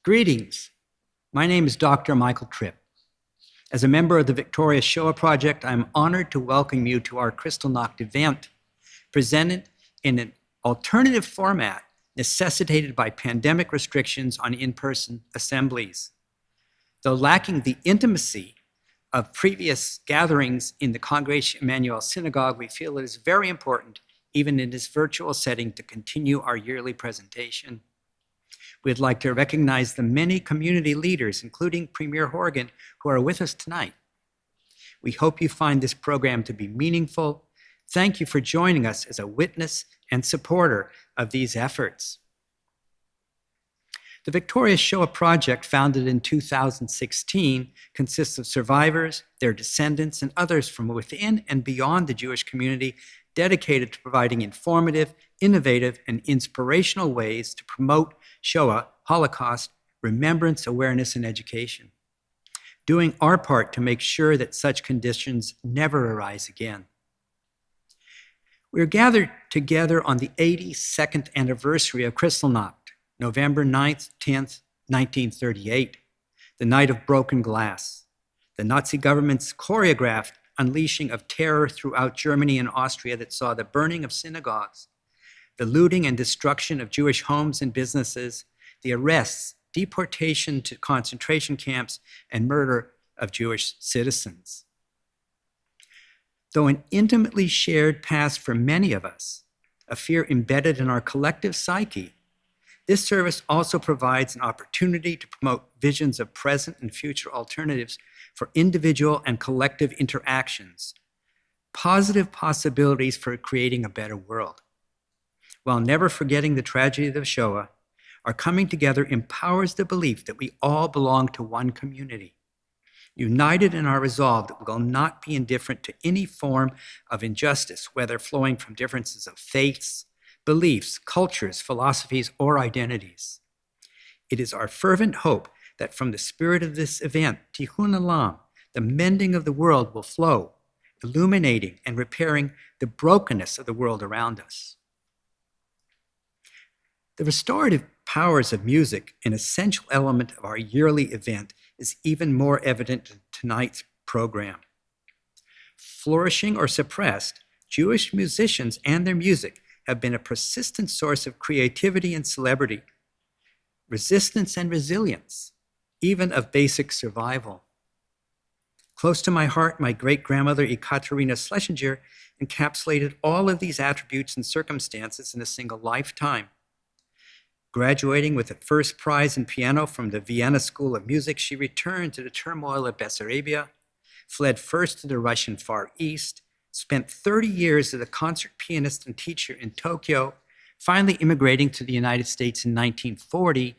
Greetings. My name is Dr. Michael Tripp. As a member of the Victoria Shoah Project, I'm honored to welcome you to our Kristallnacht event, presented in an alternative format necessitated by pandemic restrictions on in-person assemblies. Though lacking the intimacy of previous gatherings in the Congregation Emanu-El synagogue, we feel it is very important, even in this virtual setting, to continue our yearly presentation. We'd like to recognize the many community leaders, including Premier Horgan, who are with us tonight. We hope you find this program to be meaningful. Thank you for joining us as a witness and supporter of these efforts. The Victoria Shoah Project, founded in 2016, consists of survivors, their descendants, and others from within and beyond the Jewish community, dedicated to providing informative, innovative, and inspirational ways to promote Shoah, Holocaust, remembrance, awareness, and education, doing our part to make sure that such conditions never arise again. We are gathered together on the 82nd anniversary of Kristallnacht, November 9th, 10th, 1938, the night of broken glass, the Nazi government's choreographed unleashing of terror throughout Germany and Austria that saw the burning of synagogues, the looting and destruction of Jewish homes and businesses, the arrests, deportation to concentration camps, and murder of Jewish citizens. Though an intimately shared past for many of us, a fear embedded in our collective psyche, this service also provides an opportunity to promote visions of present and future alternatives for individual and collective interactions, positive possibilities for creating a better world. While never forgetting the tragedy of the Shoah, our coming together empowers the belief that we all belong to one community, united in our resolve that we will not be indifferent to any form of injustice, whether flowing from differences of faiths, beliefs, cultures, philosophies, or identities. It is our fervent hope that from the spirit of this event, Tikkun Olam, the mending of the world will flow, illuminating and repairing the brokenness of the world around us. The restorative powers of music, an essential element of our yearly event, is even more evident in tonight's program. Flourishing or suppressed, Jewish musicians and their music have been a persistent source of creativity and celebrity, resistance and resilience, even of basic survival. Close to my heart, my great-grandmother Ekaterina Schlesinger encapsulated all of these attributes and circumstances in a single lifetime. Graduating with a first prize in piano from the Vienna School of Music, she returned to the turmoil of Bessarabia, fled first to the Russian Far East, spent 30 years as a concert pianist and teacher in Tokyo, finally immigrating to the United States in 1940,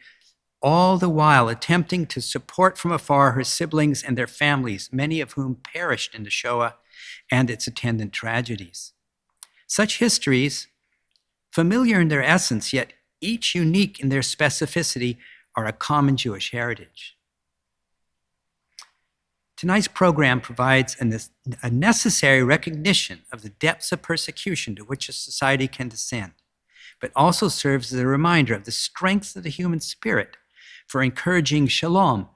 all the while attempting to support from afar her siblings and their families, many of whom perished in the Shoah and its attendant tragedies. Such histories, familiar in their essence, yet each unique in their specificity, are a common Jewish heritage. Tonight's program provides a necessary recognition of the depths of persecution to which a society can descend, but also serves as a reminder of the strength of the human spirit for encouraging shalom,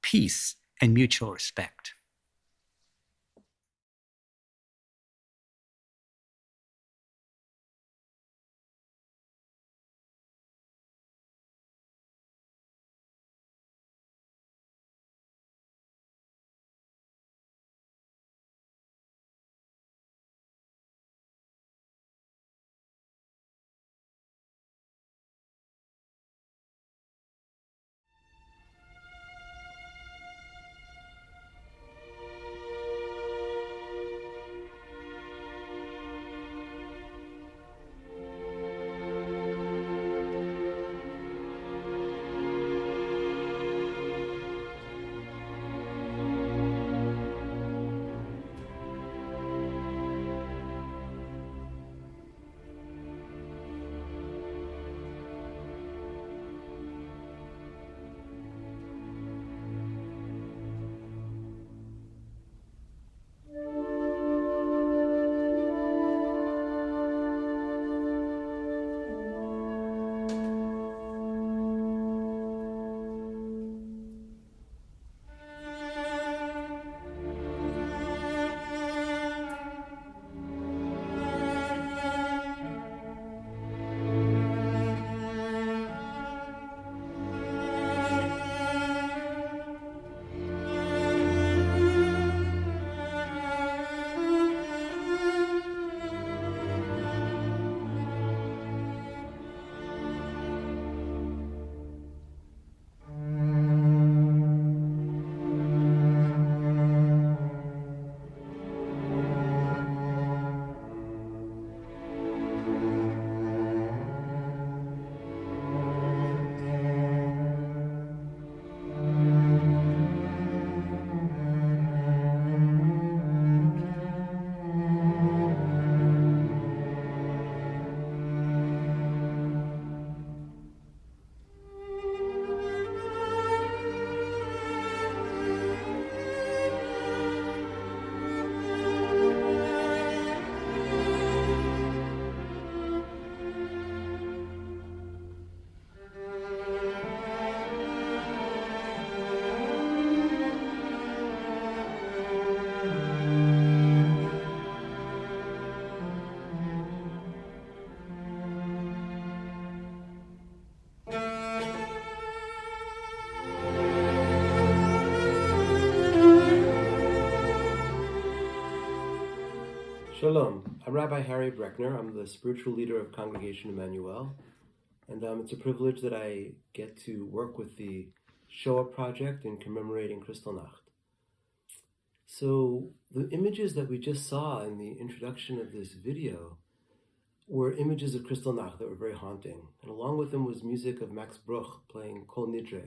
peace, and mutual respect. Shalom, I'm Rabbi Harry Brechner. I'm the spiritual leader of Congregation Emanu-El, and it's a privilege that I get to work with the Shoah Project in commemorating Kristallnacht. So the images that we just saw in the introduction of this video were images of Kristallnacht that were very haunting, and along with them was music of Max Bruch playing Kol Nidre.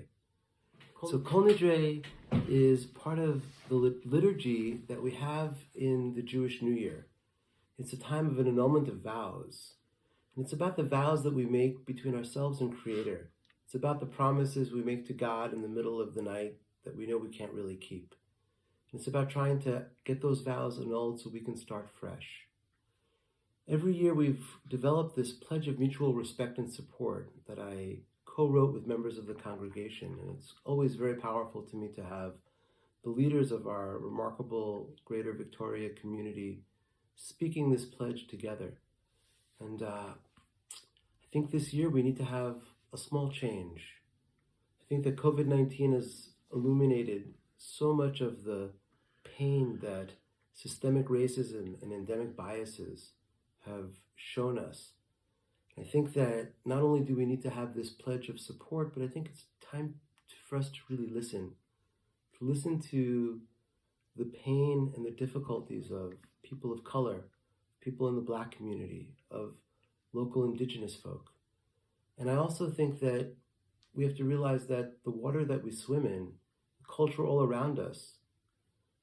So Kol Nidre is part of the liturgy that we have in the Jewish New Year. It's a time of an annulment of vows. And it's about the vows that we make between ourselves and Creator. It's about the promises we make to God in the middle of the night that we know we can't really keep. And it's about trying to get those vows annulled so we can start fresh. Every year we've developed this pledge of mutual respect and support that I co-wrote with members of the congregation. And it's always very powerful to me to have the leaders of our remarkable Greater Victoria community speaking this pledge together. And I think this year we need to have a small change. I think that COVID-19 has illuminated so much of the pain that systemic racism and endemic biases have shown us. I think that not only do we need to have this pledge of support, but I think it's time for us to really listen to the pain and the difficulties of people of color, people in the Black community, of local indigenous folk. And I also think that we have to realize that the water that we swim in, the culture all around us,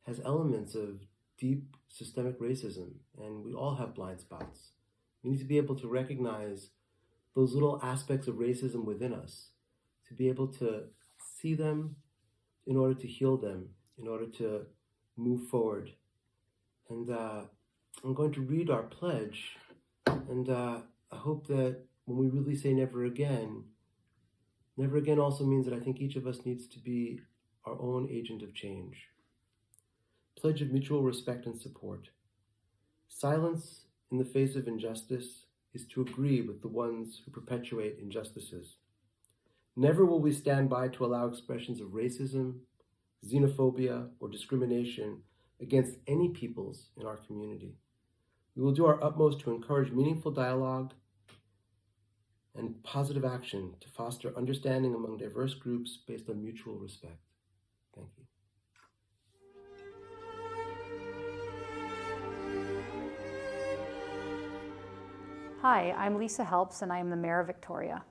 has elements of deep systemic racism, and we all have blind spots. We need to be able to recognize those little aspects of racism within us, to be able to see them in order to heal them, in order to move forward. And I'm going to read our pledge, and I hope that when we really say never again also means that I think each of us needs to be our own agent of change. Pledge of mutual respect and support. Silence in the face of injustice is to agree with the ones who perpetuate injustices. Never will we stand by to allow expressions of racism, xenophobia, or discrimination against any peoples in our community. We will do our utmost to encourage meaningful dialogue and positive action to foster understanding among diverse groups based on mutual respect. Thank you. Hi, I'm Lisa Helps, and I am the Mayor of Victoria.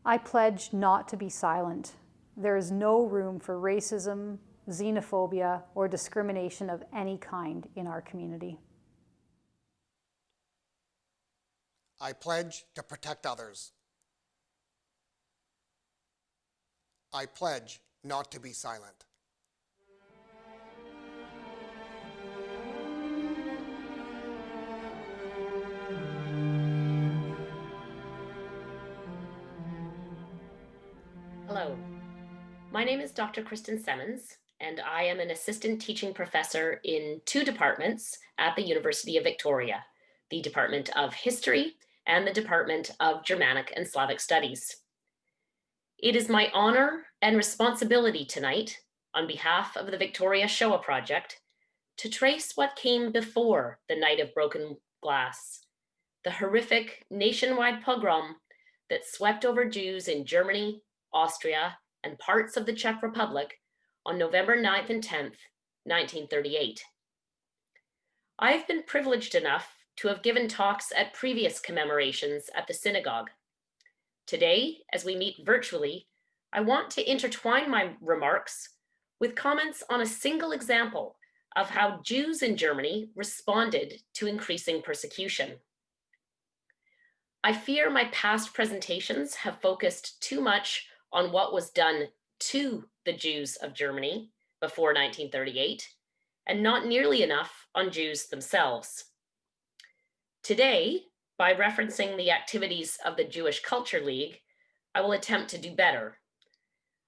I pledge not to be silent. There is no room for racism, xenophobia, or discrimination of any kind in our community. I pledge to protect others. I pledge not to be silent. Hello, my name is Dr. Kristin Semmins, and I am an assistant teaching professor in two departments at the University of Victoria, the Department of History and the Department of Germanic and Slavic Studies. It is my honor and responsibility tonight, on behalf of the Victoria Shoah Project, to trace what came before the Night of Broken Glass, the horrific nationwide pogrom that swept over Jews in Germany, Austria, and parts of the Czech Republic on November 9th and 10th, 1938. I've been privileged enough to have given talks at previous commemorations at the synagogue. Today, as we meet virtually, I want to intertwine my remarks with comments on a single example of how Jews in Germany responded to increasing persecution. I fear my past presentations have focused too much on what was done to the Jews of Germany before 1938, and not nearly enough on Jews themselves. Today, by referencing the activities of the Jewish Culture League, I will attempt to do better.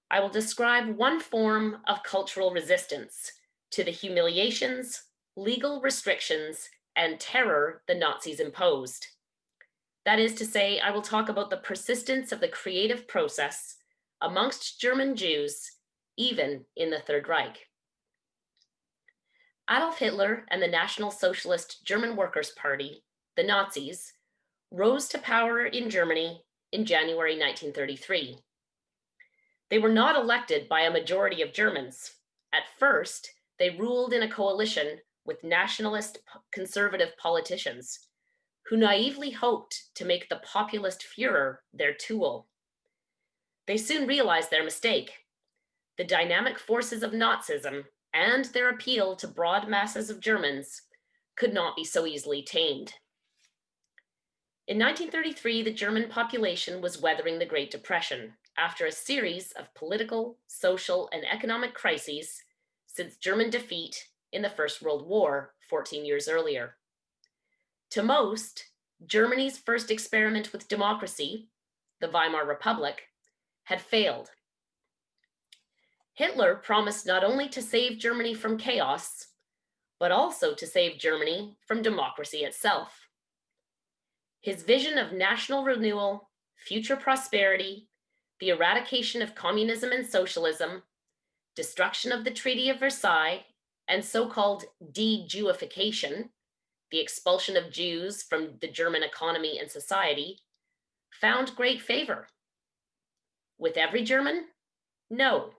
I will describe one form of cultural resistance to the humiliations, legal restrictions, and terror the Nazis imposed. That is to say, I will talk about the persistence of the creative process amongst German Jews, even in the Third Reich. Adolf Hitler and the National Socialist German Workers' Party, the Nazis, rose to power in Germany in January 1933. They were not elected by a majority of Germans. At first, they ruled in a coalition with nationalist conservative politicians who naively hoped to make the populist Führer their tool. They soon realized their mistake. The dynamic forces of Nazism and their appeal to broad masses of Germans could not be so easily tamed. In 1933, the German population was weathering the Great Depression after a series of political, social, and economic crises since German defeat in the First World War 14 years earlier. To most, Germany's first experiment with democracy, the Weimar Republic, had failed. Hitler promised not only to save Germany from chaos, but also to save Germany from democracy itself. His vision of national renewal, future prosperity, the eradication of communism and socialism, destruction of the Treaty of Versailles, and so-called de-Jewification, the expulsion of Jews from the German economy and society, found great favor. With every German? No,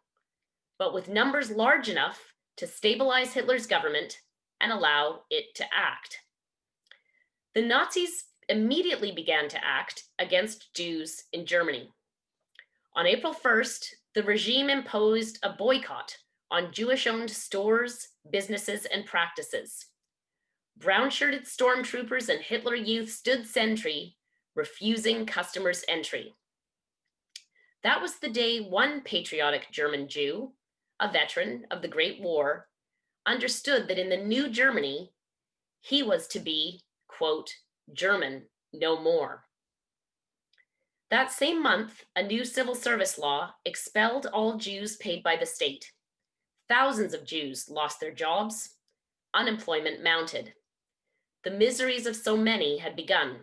but with numbers large enough to stabilize Hitler's government and allow it to act. The Nazis immediately began to act against Jews in Germany. On April 1st, the regime imposed a boycott on Jewish-owned stores, businesses, and practices. Brown-shirted stormtroopers and Hitler Youth stood sentry, refusing customers entry. That was the day one patriotic German Jew, a veteran of the Great War, understood that in the new Germany, he was to be, quote, German no more. That same month, a new civil service law expelled all Jews paid by the state. Thousands of Jews lost their jobs. Unemployment mounted. The miseries of so many had begun.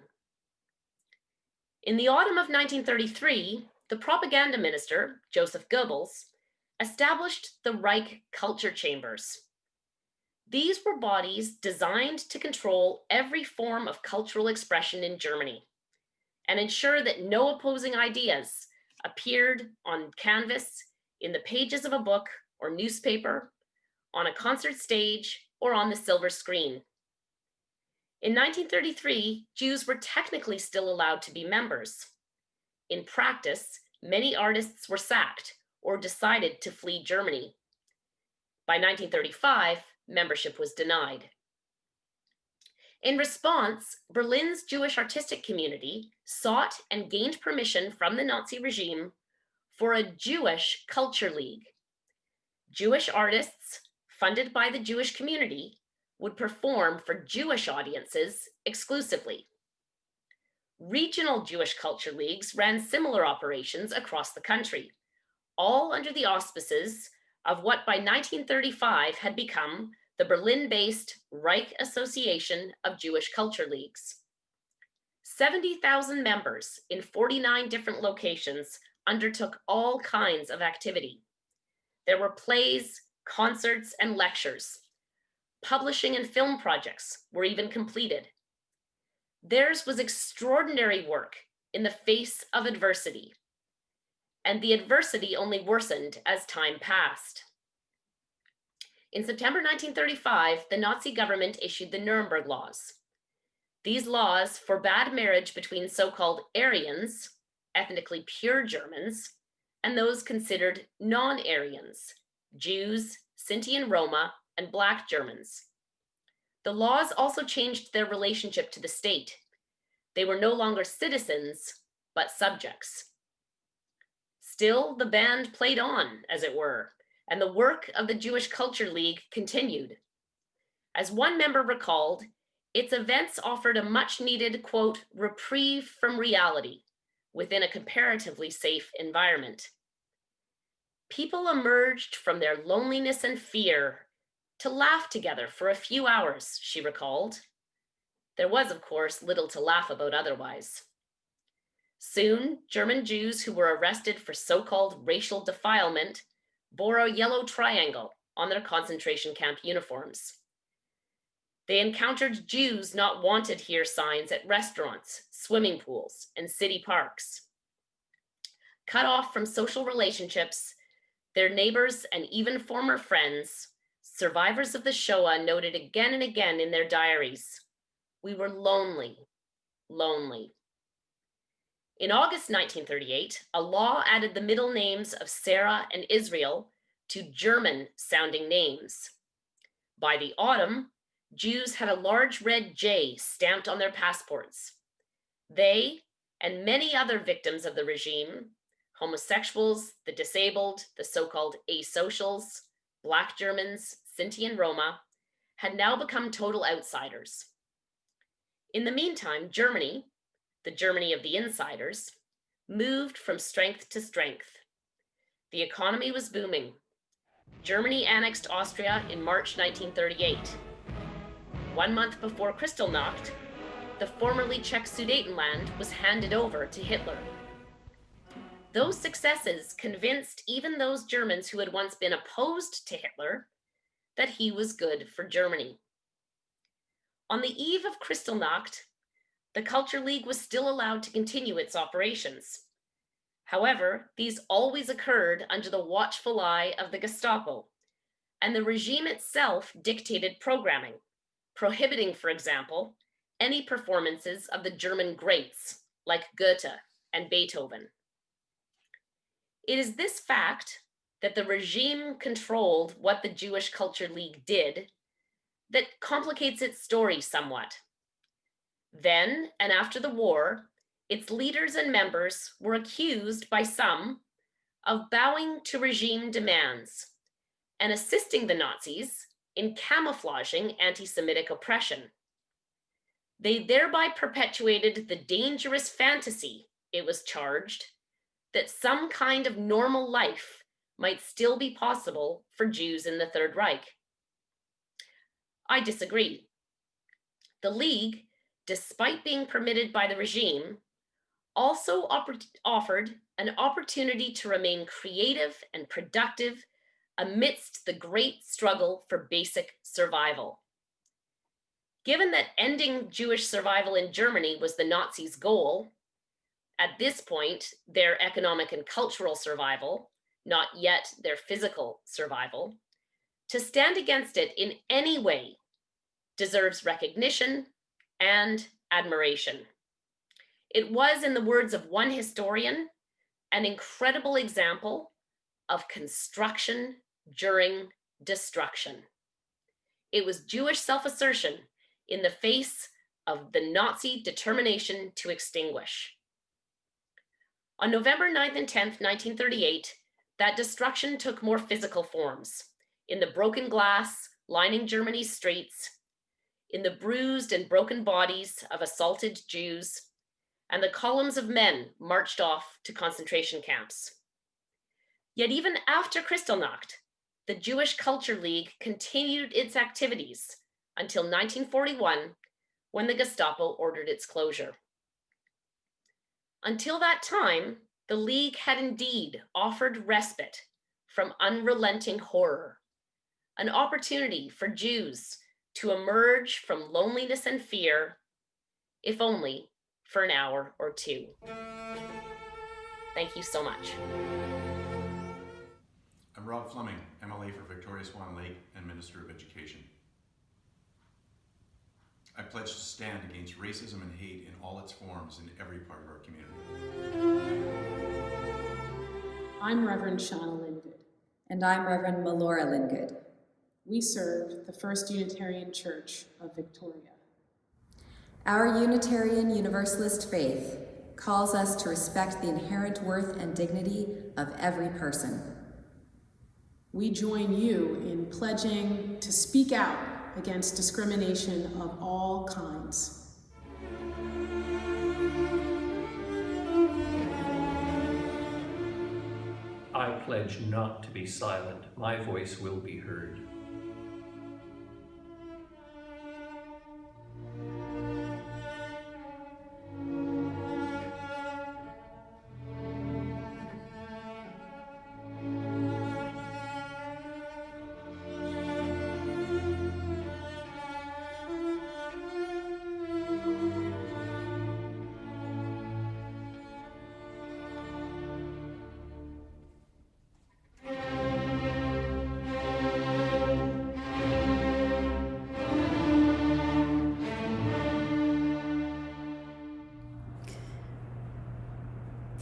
In the autumn of 1933, the propaganda minister, Joseph Goebbels, established the Reich Culture Chambers. These were bodies designed to control every form of cultural expression in Germany and ensure that no opposing ideas appeared on canvas, in the pages of a book or newspaper, on a concert stage, or on the silver screen. In 1933, Jews were technically still allowed to be members. In practice, many artists were sacked or decided to flee Germany. By 1935, membership was denied. In response, Berlin's Jewish artistic community sought and gained permission from the Nazi regime for a Jewish culture league. Jewish artists, funded by the Jewish community, would perform for Jewish audiences exclusively. Regional Jewish culture leagues ran similar operations across the country, all under the auspices of what by 1935 had become the Berlin-based Reich Association of Jewish Culture Leagues. 70,000 members in 49 different locations undertook all kinds of activity. There were plays, concerts, and lectures. Publishing and film projects were even completed. Theirs was extraordinary work in the face of adversity, and the adversity only worsened as time passed. In September 1935, the Nazi government issued the Nuremberg Laws. These laws forbade marriage between so-called Aryans, ethnically pure Germans, and those considered non-Aryans, Jews, Sinti and Roma, and Black Germans. The laws also changed their relationship to the state. They were no longer citizens, but subjects. Still, the band played on, as it were, and the work of the Jewish Culture League continued. As one member recalled, its events offered a much-needed, quote, reprieve from reality within a comparatively safe environment. People emerged from their loneliness and fear to laugh together for a few hours, she recalled. There was, of course, little to laugh about otherwise. Soon, German Jews who were arrested for so-called racial defilement bore a yellow triangle on their concentration camp uniforms. They encountered Jews not wanted here signs at restaurants, swimming pools, and city parks. Cut off from social relationships, their neighbors, and even former friends, survivors of the Shoah noted again and again in their diaries, "We were lonely, lonely." In August 1938, a law added the middle names of Sarah and Israel to German-sounding names. By the autumn, Jews had a large red J stamped on their passports. They and many other victims of the regime, homosexuals, the disabled, the so-called asocials, Black Germans, Sinti and Roma, had now become total outsiders. In the meantime, Germany, the Germany of the insiders, moved from strength to strength. The economy was booming. Germany annexed Austria in March 1938. 1 month before Kristallnacht, the formerly Czech Sudetenland was handed over to Hitler. Those successes convinced even those Germans who had once been opposed to Hitler that he was good for Germany. On the eve of Kristallnacht, the Culture League was still allowed to continue its operations. However, these always occurred under the watchful eye of the Gestapo, and the regime itself dictated programming, prohibiting, for example, any performances of the German greats like Goethe and Beethoven. It is this fact that the regime controlled what the Jewish Culture League did that complicates its story somewhat. Then, and after the war, its leaders and members were accused by some of bowing to regime demands and assisting the Nazis in camouflaging anti-Semitic oppression. They thereby perpetuated the dangerous fantasy, it was charged, that some kind of normal life might still be possible for Jews in the Third Reich. I disagree. The League, despite being permitted by the regime, also offered an opportunity to remain creative and productive amidst the great struggle for basic survival. Given that ending Jewish survival in Germany was the Nazis' goal, at this point, their economic and cultural survival, not yet their physical survival, to stand against it in any way deserves recognition and admiration. It was, in the words of one historian, an incredible example of construction during destruction. It was Jewish self-assertion in the face of the Nazi determination to extinguish. On November 9th and 10th, 1938, that destruction took more physical forms in the broken glass lining Germany's streets, in the bruised and broken bodies of assaulted Jews, and the columns of men marched off to concentration camps. Yet even after Kristallnacht, the Jewish Culture League continued its activities until 1941, when the Gestapo ordered its closure. Until that time, the League had indeed offered respite from unrelenting horror, an opportunity for Jews to emerge from loneliness and fear, if only for an hour or two. Thank you so much. I'm Rob Fleming, MLA for Victoria Shoah Lake and Minister of Education. I pledge to stand against racism and hate in all its forms in every part of our community. I'm Reverend Shauna Lingood. And I'm Reverend Melora Lingood. We serve the First Unitarian Church of Victoria. Our Unitarian Universalist faith calls us to respect the inherent worth and dignity of every person. We join you in pledging to speak out against discrimination of all kinds. I pledge not to be silent. My voice will be heard.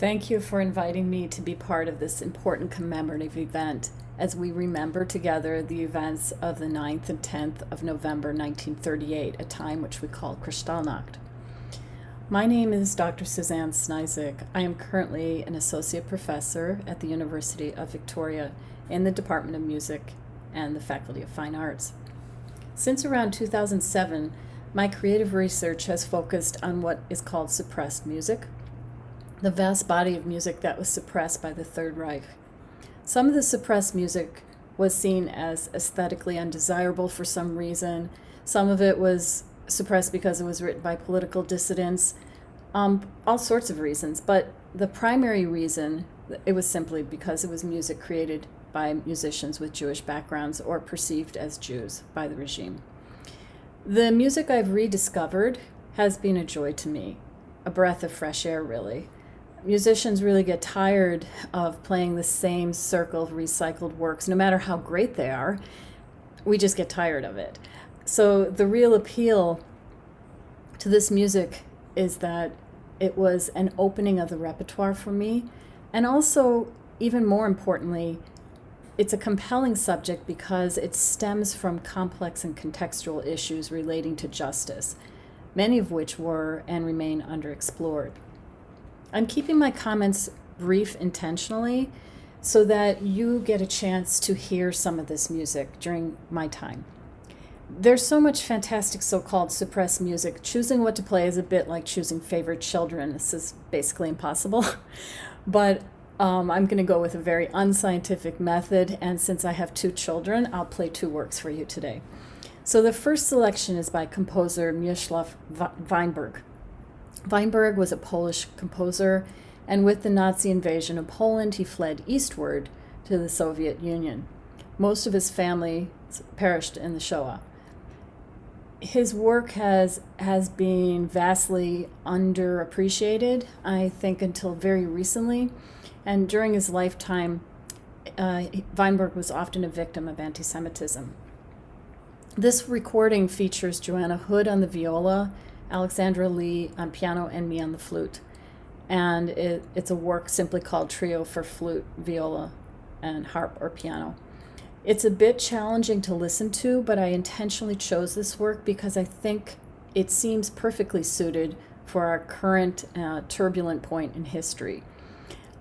Thank you for inviting me to be part of this important commemorative event as we remember together the events of the 9th and 10th of November 1938, a time which we call Kristallnacht. My name is Dr. Suzanne Snizek. I am currently an associate professor at the University of Victoria in the Department of Music and the Faculty of Fine Arts. Since around 2007, my creative research has focused on what is called suppressed music, the vast body of music that was suppressed by the Third Reich. Some of the suppressed music was seen as aesthetically undesirable for some reason. Some of it was suppressed because it was written by political dissidents, all sorts of reasons. But the primary reason, it was simply because it was music created by musicians with Jewish backgrounds or perceived as Jews by the regime. The music I've rediscovered has been a joy to me, a breath of fresh air, really. Musicians really get tired of playing the same circle of recycled works, no matter how great they are. We just get tired of it. So the real appeal to this music is that it was an opening of the repertoire for me, and also, even more importantly, it's a compelling subject because it stems from complex and contextual issues relating to justice, many of which were and remain underexplored. I'm keeping my comments brief intentionally so that you get a chance to hear some of this music during my time. There's so much fantastic so-called suppressed music. Choosing what to play is a bit like choosing favorite children. This is basically impossible. But I'm going to go with a very unscientific method, and since I have 2 children, I'll play 2 works for you today. So the first selection is by composer Mieczysław Weinberg. Weinberg was a Polish composer, and with the Nazi invasion of Poland, he fled eastward to the Soviet Union. Most of his family perished in the Shoah. His work has been vastly underappreciated, I think, until very recently. And during his lifetime, Weinberg was often a victim of anti-Semitism. This recording features Joanna Hood on the viola, Alexandra Lee on piano, and me on the flute. And it's a work simply called Trio for Flute, Viola, and Harp or Piano. It's a bit challenging to listen to, but I intentionally chose this work because I think it seems perfectly suited for our current turbulent point in history.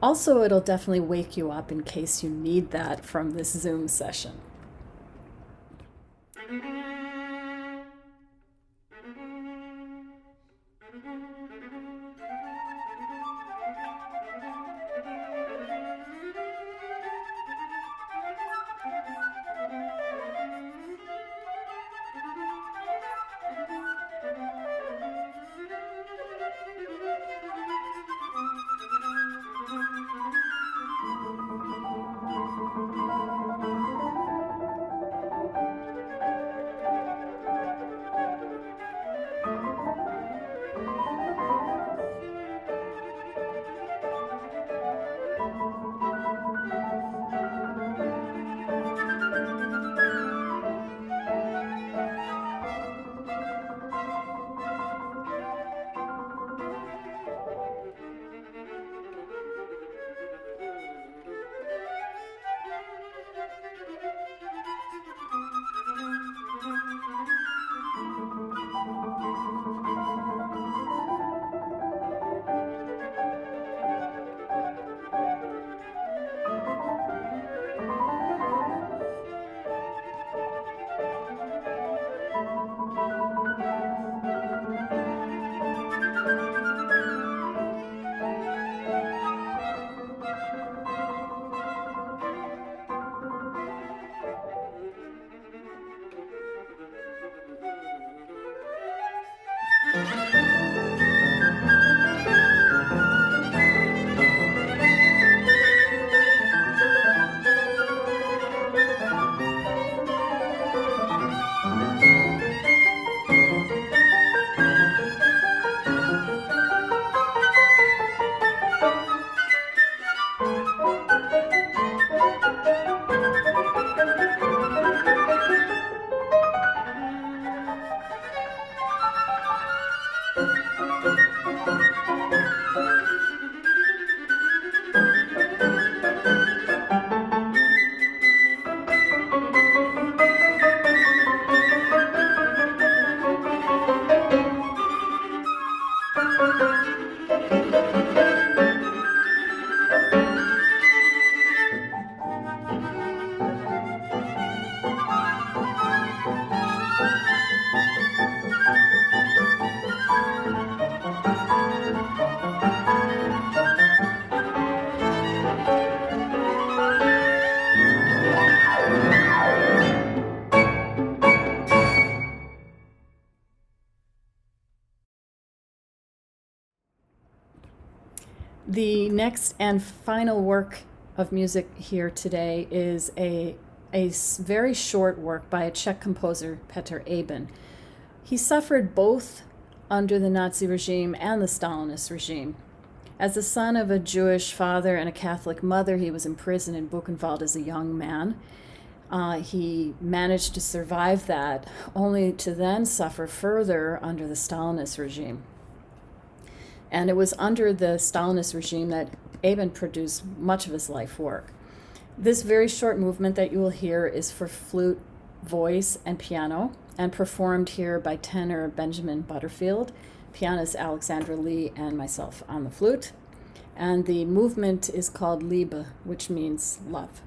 Also, it'll definitely wake you up in case you need that from this Zoom session. The next and final work of music here today is a very short work by a Czech composer, Petr Eben. He suffered both under the Nazi regime and the Stalinist regime. As the son of a Jewish father and a Catholic mother, he was imprisoned in Buchenwald as a young man. He managed to survive that, only to then suffer further under the Stalinist regime. And it was under the Stalinist regime that Eben produced much of his life work. This very short movement that you will hear is for flute, voice, and piano, and performed here by tenor Benjamin Butterfield, pianist Alexandra Lee, and myself on the flute. And the movement is called Liebe, which means love.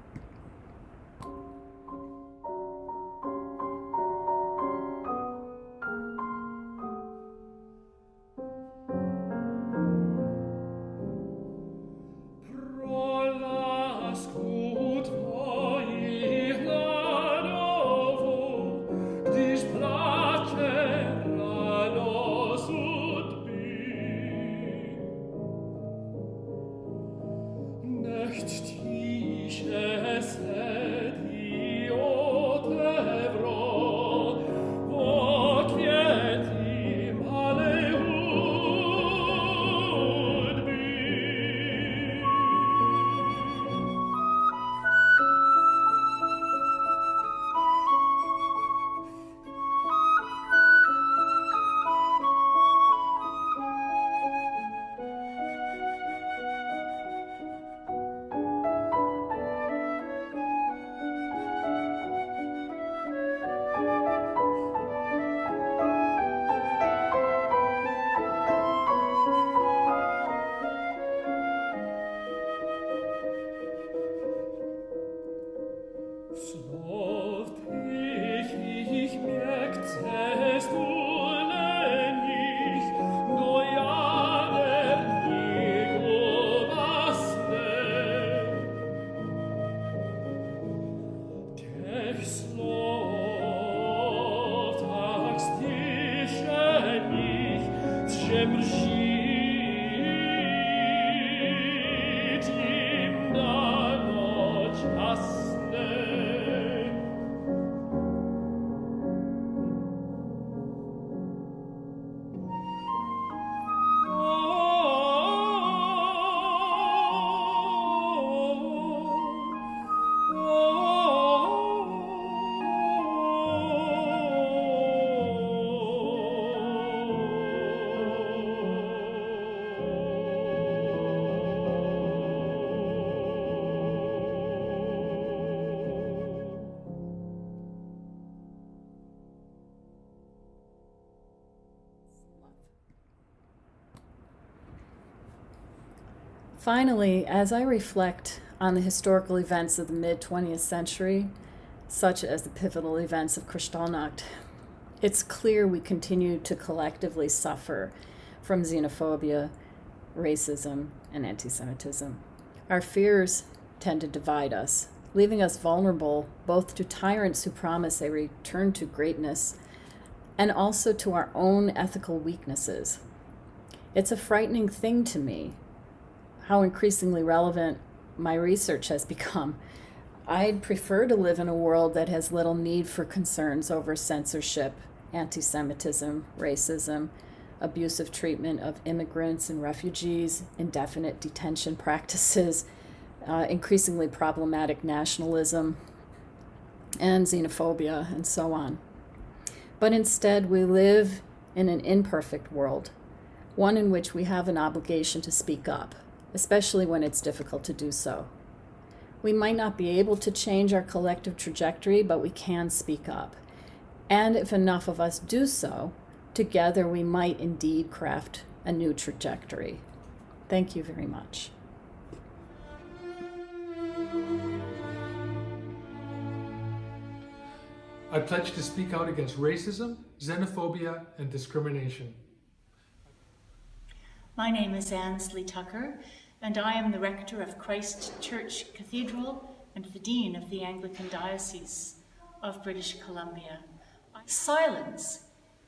Finally, as I reflect on the historical events of the mid-20th century, such as the pivotal events of Kristallnacht, it's clear we continue to collectively suffer from xenophobia, racism, and anti-Semitism. Our fears tend to divide us, leaving us vulnerable both to tyrants who promise a return to greatness and also to our own ethical weaknesses. It's a frightening thing to me how increasingly relevant my research has become. I'd prefer to live in a world that has little need for concerns over censorship, anti-Semitism, racism, abusive treatment of immigrants and refugees, indefinite detention practices, increasingly problematic nationalism, and xenophobia, and so on. But instead, we live in an imperfect world, one in which we have an obligation to speak up, especially when it's difficult to do so. We might not be able to change our collective trajectory, but we can speak up. And if enough of us do so, together we might indeed craft a new trajectory. Thank you very much. I pledge to speak out against racism, xenophobia, and discrimination. My name is Ansley Tucker, and I am the rector of Christ Church Cathedral and the dean of the Anglican Diocese of British Columbia. Silence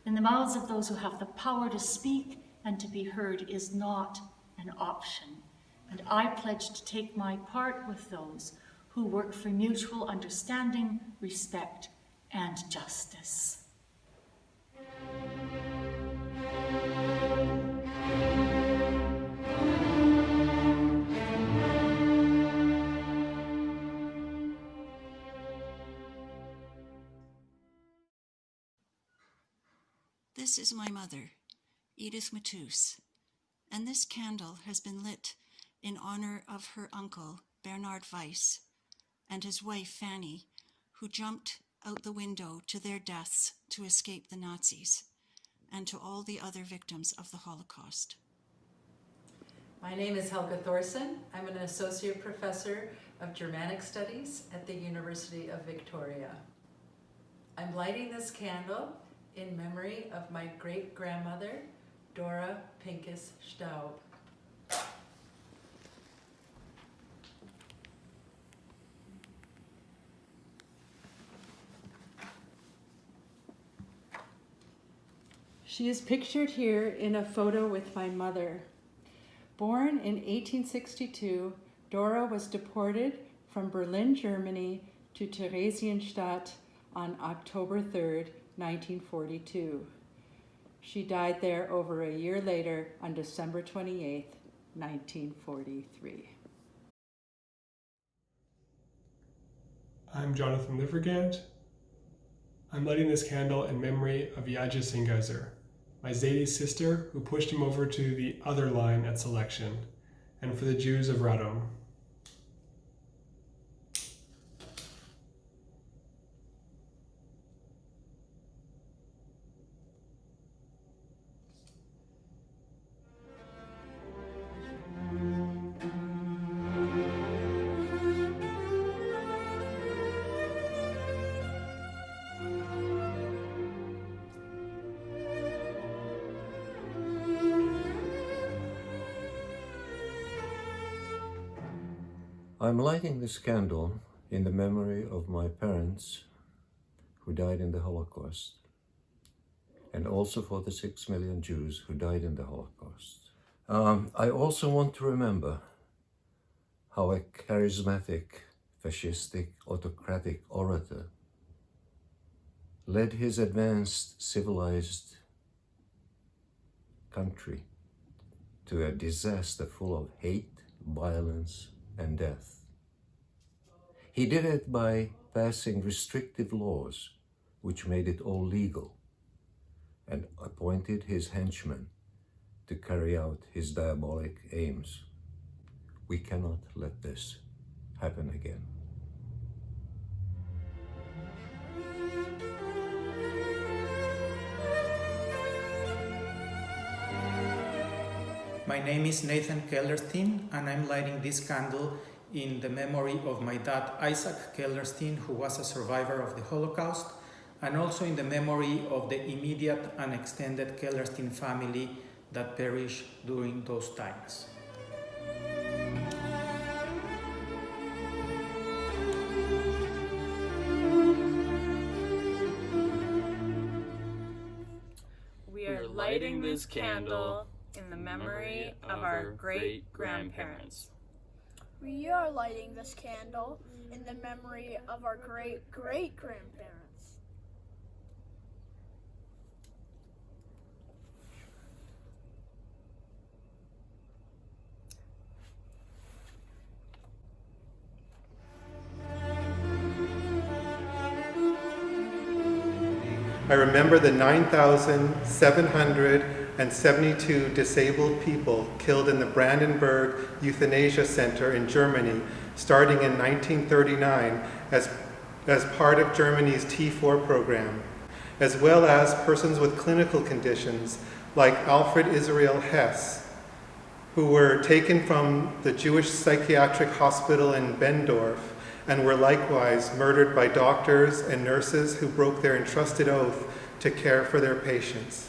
in the mouths of those who have the power to speak and to be heard is not an option. and I pledge to take my part with those who work for mutual understanding, respect, and justice. This is my mother, Edith Matus, and this candle has been lit in honor of her uncle, Bernard Weiss, and his wife, Fanny, who jumped out the window to their deaths to escape the Nazis, and to all the other victims of the Holocaust. My name is Helga Thorsen. I'm an associate professor of Germanic Studies at the University of Victoria. I'm lighting this candle in memory of my great-grandmother, Dora Pincus Staub. She is pictured here in a photo with my mother. Born in 1862, Dora was deported from Berlin, Germany to Theresienstadt on October 3rd, 1942. She died there over a year later on December 28th, 1943. I'm Jonathan Livergant. I'm lighting this candle in memory of Yaja Singazer, my Zaidi sister who pushed him over to the other line at selection, and for the Jews of Radom. I'm lighting this candle in the memory of my parents who died in the Holocaust, and also for the 6 million Jews who died in the Holocaust. I also want to remember how a charismatic, fascistic, autocratic orator led his advanced, civilized country to a disaster full of hate, violence, and death. He did it by passing restrictive laws which made it all legal, and appointed his henchmen to carry out his diabolic aims. We cannot let this happen again. My name is Nathan Kellerstein, and I'm lighting this candle in the memory of my dad, Isaac Kellerstein, who was a survivor of the Holocaust, and also in the memory of the immediate and extended Kellerstein family that perished during those times. We are lighting this candle in the memory of our great-grandparents. We are lighting this candle in the memory of our great-great-grandparents. I remember the 9,772 disabled people killed in the Brandenburg Euthanasia Center in Germany starting in 1939 as part of Germany's T4 program, as well as persons with clinical conditions like Alfred Israel Hess, who were taken from the Jewish Psychiatric Hospital in Bendorf and were likewise murdered by doctors and nurses who broke their entrusted oath to care for their patients.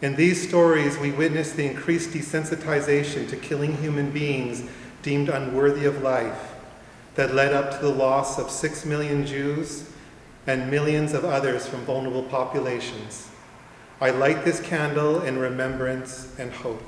In these stories, we witness the increased desensitization to killing human beings deemed unworthy of life that led up to the loss of 6 million Jews and millions of others from vulnerable populations. I light this candle in remembrance and hope.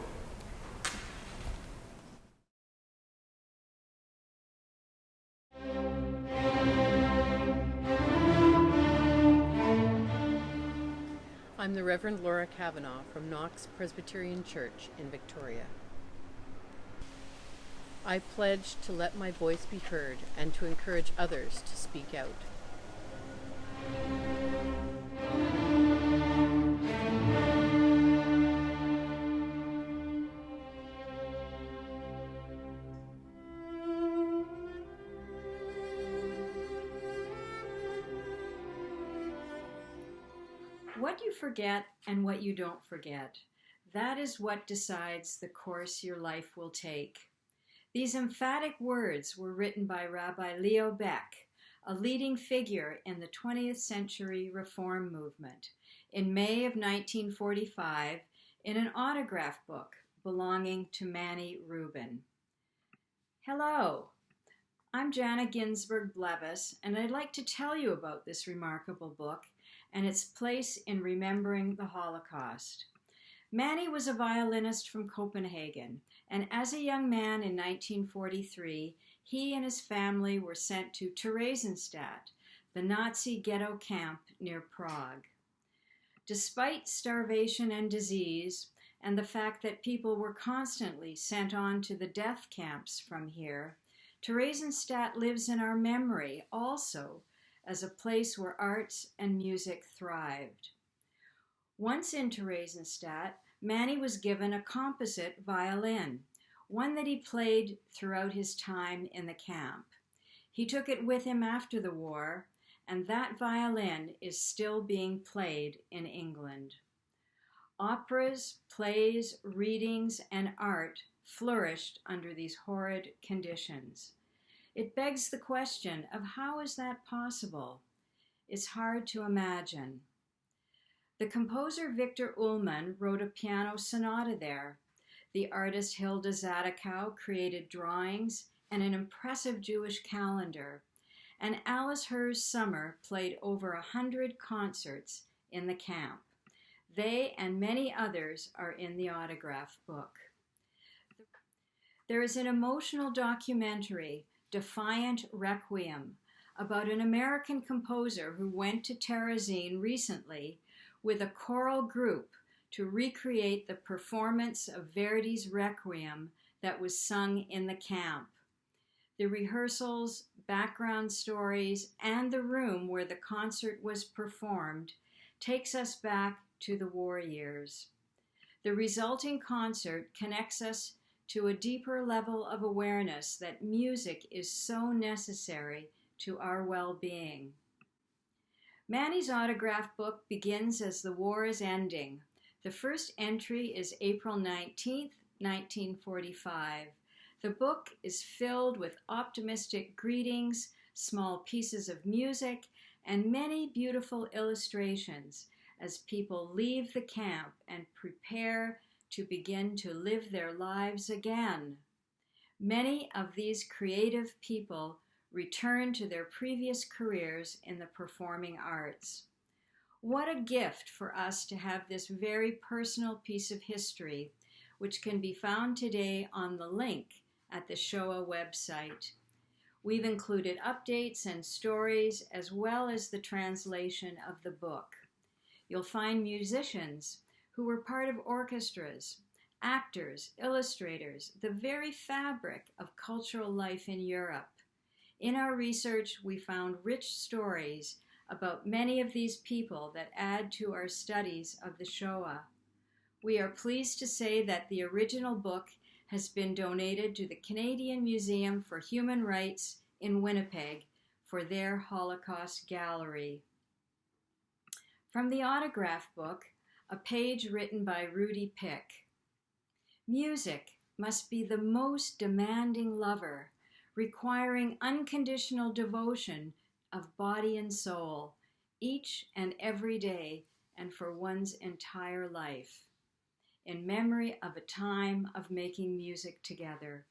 I'm the Reverend Laura Kavanaugh from Knox Presbyterian Church in Victoria. I pledge to let my voice be heard and to encourage others to speak out. What you forget and what you don't forget, that is what decides the course your life will take. These emphatic words were written by Rabbi Leo Beck, a leading figure in the 20th century Reform movement, in May of 1945 in an autograph book belonging to Manny Rubin. Hello, I'm Janna Ginsberg-Bleviss, and I'd like to tell you about this remarkable book and its place in remembering the Holocaust. Manny was a violinist from Copenhagen, and as a young man in 1943, he and his family were sent to Theresienstadt, the Nazi ghetto camp near Prague. Despite starvation and disease, and the fact that people were constantly sent on to the death camps from here, Theresienstadt lives in our memory also as a place where arts and music thrived. Once in Theresienstadt, Manny was given a composite violin, one that he played throughout his time in the camp. He took it with him after the war, and that violin is still being played in England. Operas, plays, readings, and art flourished under these horrid conditions. It begs the question of how is that possible? It's hard to imagine. The composer Victor Ullmann wrote a piano sonata there. The artist Hilda Zadekow created drawings and an impressive Jewish calendar. And Alice Her's Summer played over 100 concerts in the camp. They and many others are in the autograph book. There is an emotional documentary, Defiant Requiem, about an American composer who went to Terezin recently with a choral group to recreate the performance of Verdi's Requiem that was sung in the camp. The rehearsals, background stories, and the room where the concert was performed takes us back to the war years. The resulting concert connects us to a deeper level of awareness that music is so necessary to our well-being. Manny's autograph book begins as the war is ending. The first entry is April 19th, 1945. The book is filled with optimistic greetings, small pieces of music, and many beautiful illustrations as people leave the camp and prepare to begin to live their lives again. Many of these creative people return to their previous careers in the performing arts. What a gift for us to have this very personal piece of history, which can be found today on the link at the Shoah website. We've included updates and stories as well as the translation of the book. You'll find musicians who were part of orchestras, actors, illustrators, the very fabric of cultural life in Europe. In our research, we found rich stories about many of these people that add to our studies of the Shoah. We are pleased to say that the original book has been donated to the Canadian Museum for Human Rights in Winnipeg for their Holocaust Gallery. From the autograph book, a page written by Rudy Pick. Music must be the most demanding lover, requiring unconditional devotion of body and soul, each and every day and for one's entire life, in memory of a time of making music together.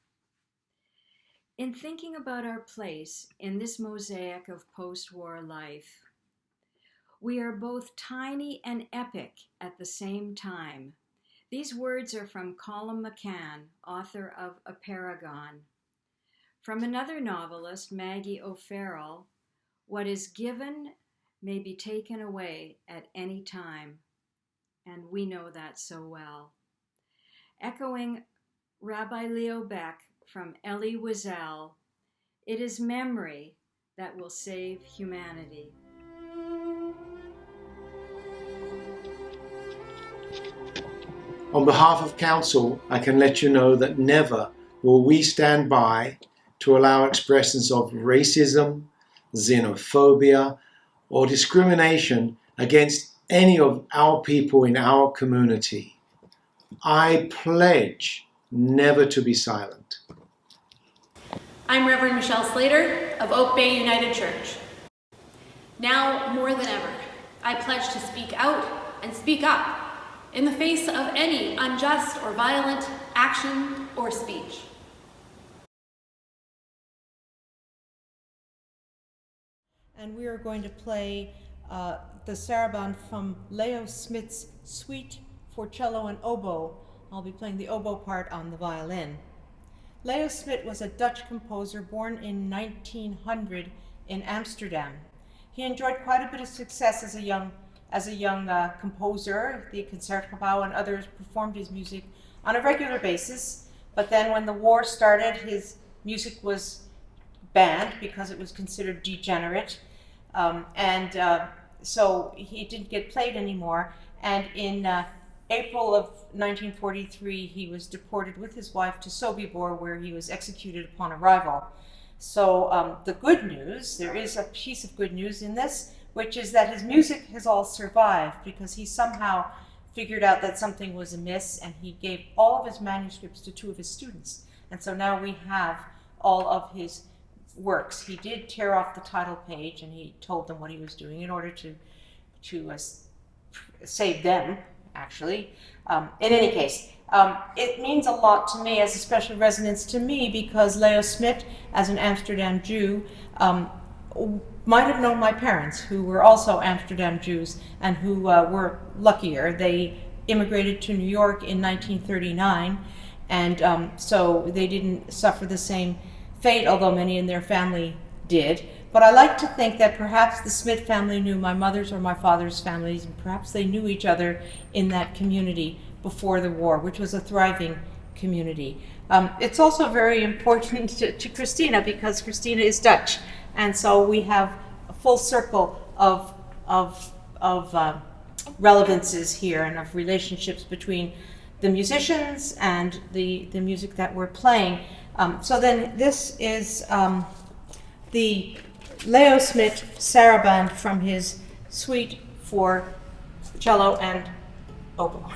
In thinking about our place in this mosaic of post-war life, we are both tiny and epic at the same time. These words are from Colum McCann, author of A Paragon. From another novelist, Maggie O'Farrell, what is given may be taken away at any time. and we know that so well. Echoing Rabbi Leo Beck from Elie Wiesel, it is memory that will save humanity. On behalf of Council, I can let you know that never will we stand by to allow expressions of racism, xenophobia, or discrimination against any of our people in our community. I pledge never to be silent. I'm Reverend Michelle Slater of Oak Bay United Church. Now more than ever, I pledge to speak out and speak up in the face of any unjust or violent action or speech. And we are going to play the saraband from Leo Smith's Suite for Cello and Oboe. I'll be playing the oboe part on the violin. Leo Smith was a Dutch composer born in 1900 in Amsterdam. He enjoyed quite a bit of success as a young composer. The Concertgebouw and others performed his music on a regular basis, but then when the war started, his music was banned because it was considered degenerate, so he didn't get played anymore. And in April of 1943, he was deported with his wife to Sobibor, where he was executed upon arrival. So the good news, there is a piece of good news in this, which is that his music has all survived because he somehow figured out that something was amiss, and he gave all of his manuscripts to 2 of his students. And so now we have all of his works. He did tear off the title page, and he told them what he was doing in order to save them, actually. In any case, it means a lot to me, as a special resonance to me, because Leo Smith, as an Amsterdam Jew, might have known my parents, who were also Amsterdam Jews and who were luckier. They immigrated to New York in 1939, and so they didn't suffer the same fate, although many in their family did. But I like to think that perhaps the Smith family knew my mother's or my father's families, and perhaps they knew each other in that community before the war, which was a thriving community. It's also very important to Christina, because Christina is Dutch, and so we have a full circle of relevances here and of relationships between the musicians and the music that we're playing. So then this is the Leo Smith saraband from his suite for cello and oboe.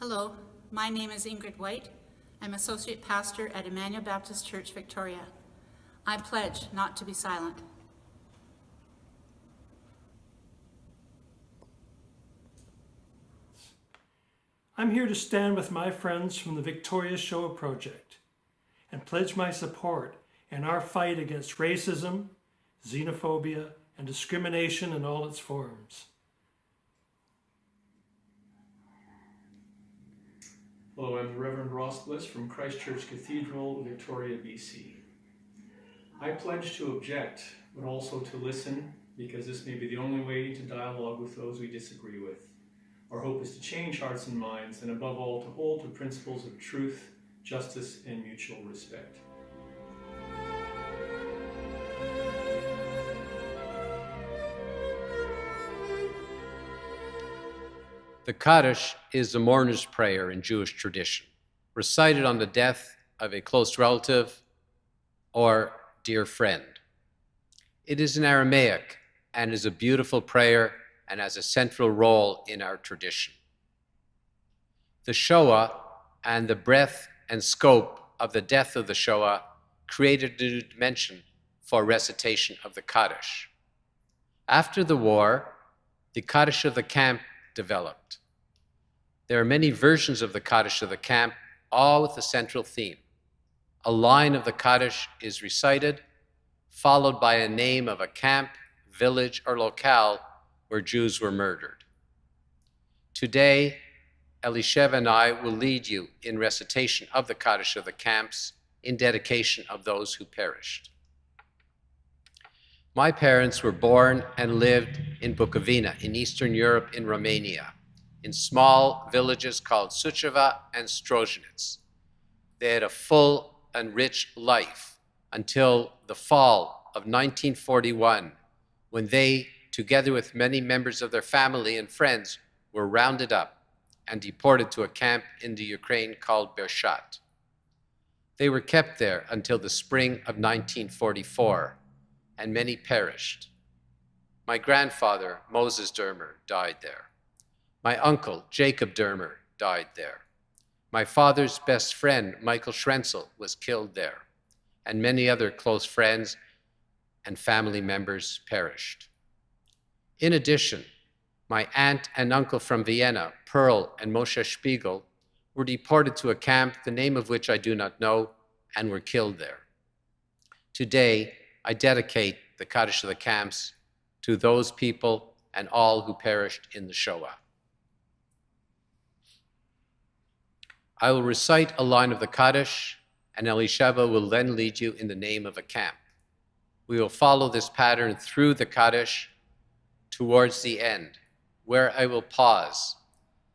Hello, my name is Ingrid White. I'm Associate Pastor at Emanu-El Baptist Church, Victoria. I pledge not to be silent. I'm here to stand with my friends from the Victoria Shoah Project and pledge my support in our fight against racism, xenophobia, and discrimination in all its forms. Hello, I'm the Reverend Ross Bliss from Christ Church Cathedral, Victoria, BC. I pledge to object, but also to listen, because this may be the only way to dialogue with those we disagree with. Our hope is to change hearts and minds, and above all, to hold to principles of truth, justice, and mutual respect. The Kaddish is the mourner's prayer in Jewish tradition, recited on the death of a close relative or dear friend. It is in Aramaic and is a beautiful prayer and has a central role in our tradition. The Shoah and the breadth and scope of the death of the Shoah created a new dimension for recitation of the Kaddish. After the war, the Kaddish of the camp developed. There are many versions of the Kaddish of the camp, all with a central theme. A line of the Kaddish is recited, followed by a name of a camp, village, or locale where Jews were murdered. Today, Elisheva and I will lead you in recitation of the Kaddish of the camps in dedication of those who perished. My parents were born and lived in Bukovina in Eastern Europe in Romania, in small villages called Suceava and Strojenic. They had a full and rich life until the fall of 1941, when they, together with many members of their family and friends, were rounded up and deported to a camp in the Ukraine called Bershat. They were kept there until the spring of 1944, and many perished. My grandfather, Moses Dermer, died there. My uncle, Jacob Dermer, died there. My father's best friend, Michael Schrenzel, was killed there, and many other close friends and family members perished. In addition, my aunt and uncle from Vienna, Pearl and Moshe Spiegel, were deported to a camp, the name of which I do not know, and were killed there. Today, I dedicate the Kaddish of the camps to those people and all who perished in the Shoah. I will recite a line of the Kaddish, and Elisheva will then lead you in the name of a camp. We will follow this pattern through the Kaddish towards the end, where I will pause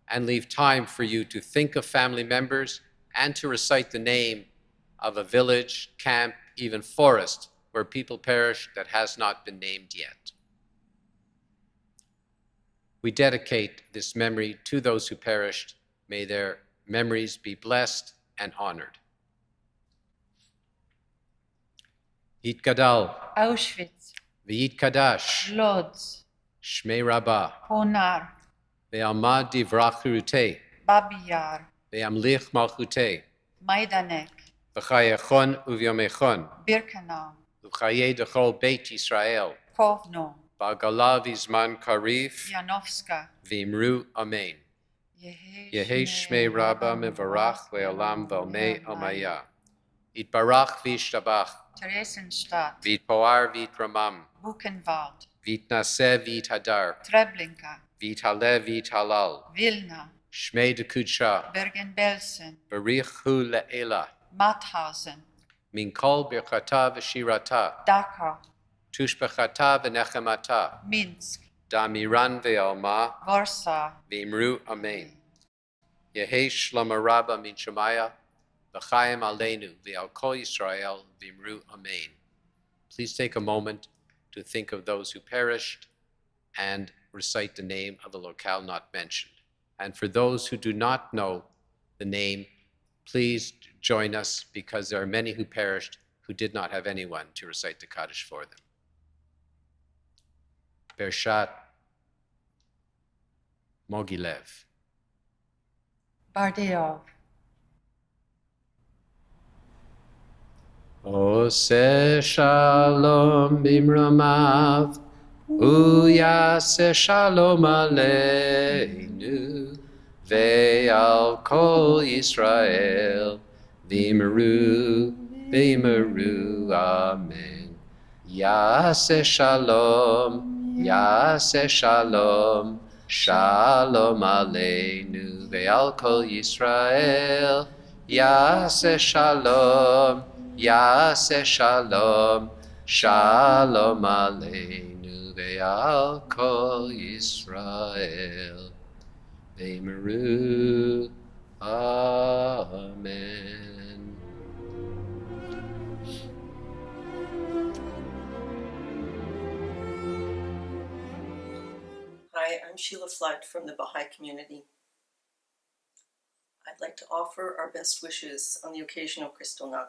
and leave time for you to think of family members and to recite the name of a village, camp, even forest where people perish that has not been named yet. We dedicate this memory to those who perished. May their memories be blessed and honored. Yitgadal, Auschwitz, V'yitkadash, Lodz, Shmei Rabbah, Honar, Ve'amad divrachurutei, Babi Yar, Ve'amlich malchutei, Majdanek, V'chayechon uvyomechon, Birkenau, V'chayei dechol Beit Yisrael, Kovno, Ba'galav Izman Karif, Yanovska, V'imru Amen. Yehi Shmei Rabbah Mevarach Le'olam V'omei Almaya. Yitbarach V'yishtabach, Theresienstadt, V'yitpoar V'yitramam, Buchenwald, V'yitnaseh V'yithadar, Treblinka, V'yithaleh V'yithalal, Vilna, Shmei Dekudsha, Bergen-Belsen, Barich Hu Le'ela, Mauthausen, Min Kol Birchata V'shirata, Dachau, Tushbechata V'nechemata, Minsk, Damiran Ve'alma, Warsaw, V'imru Amen. Yehi Shlomo Rabbah Min Shemaya, V'chaim Aleinu V'al Kol Yisrael V'imru Amen. Please take a moment to think of those who perished and recite the name of the locale not mentioned. And for those who do not know the name, please join us, because there are many who perished who did not have anyone to recite the Kaddish for them. Bershat, Mogilev, Bardiov. Ose shalom bimramav, uyase shalom aleinu, ve'al kol Yisrael, v'meru, v'meru, amen. Yase shalom, shalom aleinu, ve'al kol Yisrael, yase shalom, shalom aleinu ve'al kol Yisrael. V'meru, amen. Hi, I'm Sheila Flood from the Baha'i community. I'd like to offer our best wishes on the occasion of Kristallnacht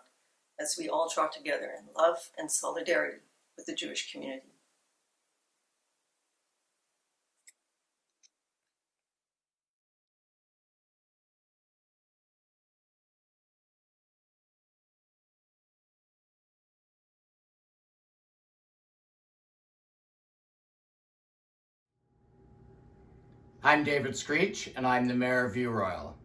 as we all draw together in love and solidarity with the Jewish community. I'm David Screech, and I'm the Mayor of View Royal.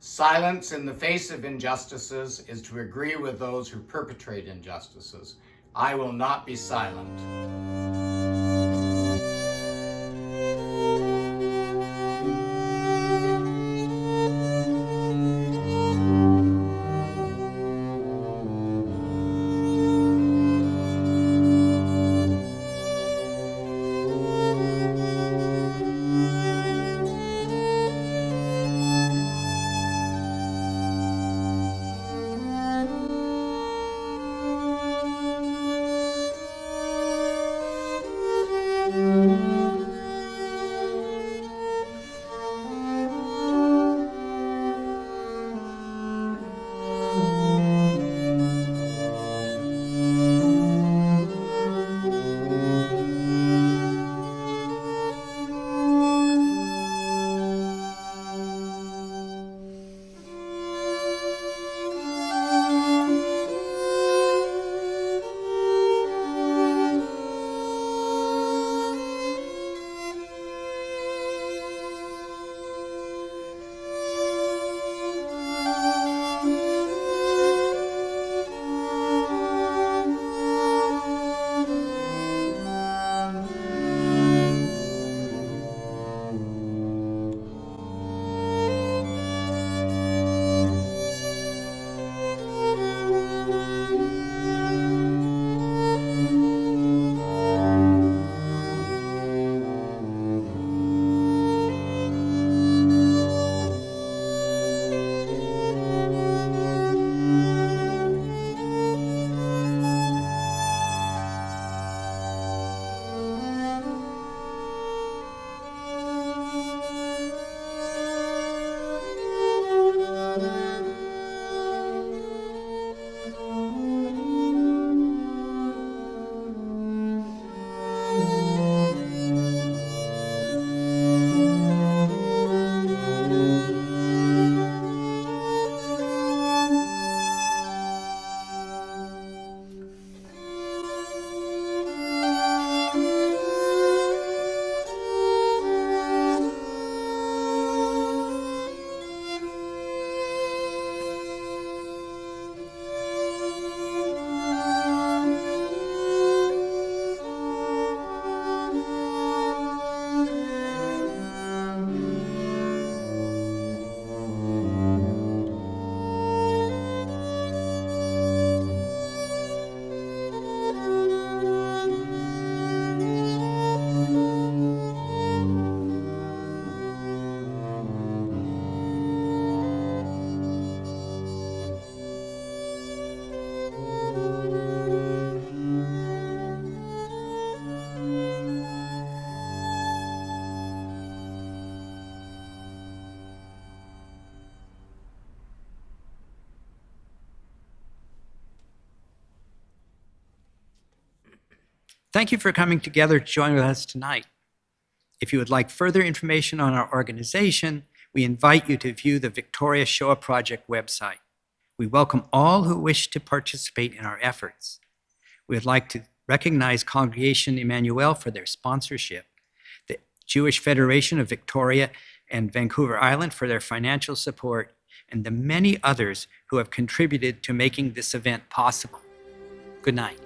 Silence in the face of injustices is to agree with those who perpetrate injustices. I will not be silent. Thank you for coming together to join with us tonight. If you would like further information on our organization, we invite you to view the Victoria Shoah Project website. We welcome all who wish to participate in our efforts. We would like to recognize Congregation Emanu-El for their sponsorship, the Jewish Federation of Victoria and Vancouver Island for their financial support, and the many others who have contributed to making this event possible. Good night.